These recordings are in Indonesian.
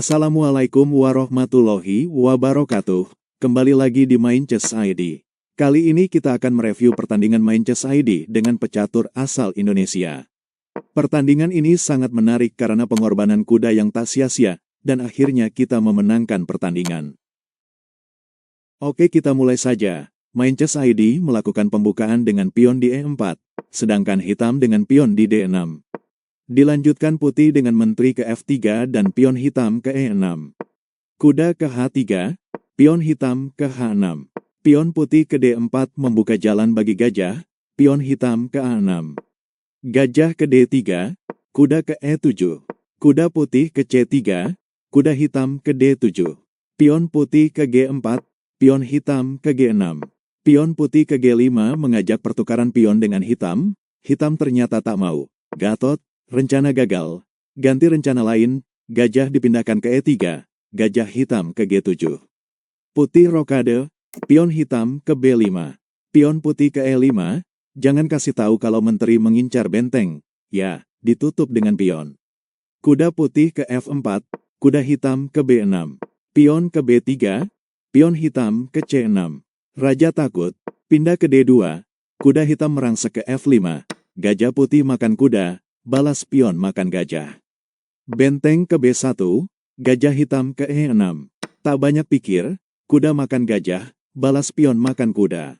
Assalamualaikum warahmatullahi wabarakatuh. Kembali lagi di Main Chess ID. Kali ini kita akan mereview pertandingan Main Chess ID dengan pecatur asal Indonesia. Pertandingan ini sangat menarik karena pengorbanan kuda yang tak sia-sia, dan akhirnya kita memenangkan pertandingan. Oke, kita mulai saja. Main Chess ID melakukan pembukaan dengan pion di E4, sedangkan hitam dengan pion di D6. Dilanjutkan putih dengan menteri ke F3 dan pion hitam ke E6. Kuda ke H3, pion hitam ke H6. Pion putih ke D4 membuka jalan bagi gajah, pion hitam ke A6. Gajah ke D3, kuda ke E7. Kuda putih ke C3, kuda hitam ke D7. Pion putih ke G4, pion hitam ke G6. Pion putih ke G5 mengajak pertukaran pion dengan hitam, hitam ternyata tak mau. Gatot, rencana gagal. Ganti rencana lain, gajah dipindahkan ke E3, gajah hitam ke G7. Putih rokade, pion hitam ke B5. Pion putih ke E5, jangan kasih tahu kalau menteri mengincar benteng. Ya, ditutup dengan pion. Kuda putih ke F4, kuda hitam ke B6. Pion ke B3, pion hitam ke C6. Raja takut, pindah ke D2, kuda hitam merangsek ke F5. Gajah putih makan kuda, balas pion makan gajah. Benteng ke B1, gajah hitam ke E6. Tak banyak pikir, kuda makan gajah, balas pion makan kuda.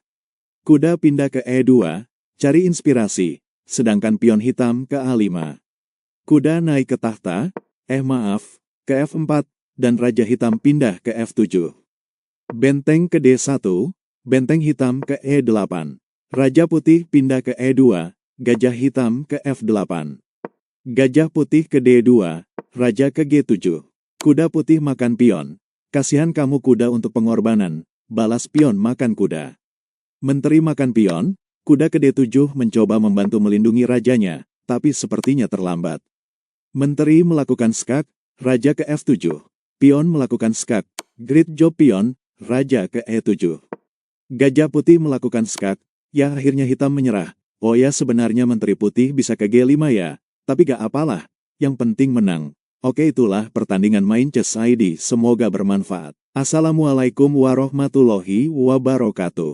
Kuda pindah ke E2, cari inspirasi, sedangkan pion hitam ke A5. Kuda naik ke tahta, ke F4, dan raja hitam pindah ke F7. Benteng ke D1, benteng hitam ke E8. Raja putih pindah ke E2, gajah hitam ke F8. Gajah putih ke D2, raja ke G7. Kuda putih makan pion. Kasihan kamu kuda untuk pengorbanan, balas pion makan kuda. Menteri makan pion, kuda ke D7 mencoba membantu melindungi rajanya, tapi sepertinya terlambat. Menteri melakukan skak, raja ke F7. Pion melakukan skak, great job pion, raja ke E7. Gajah putih melakukan skak, ya akhirnya hitam menyerah. Oh ya, sebenarnya menteri putih bisa ke G5 ya, tapi gak apalah, yang penting menang. Oke, itulah pertandingan Main Chess ID, semoga bermanfaat. Assalamualaikum warahmatullahi wabarakatuh.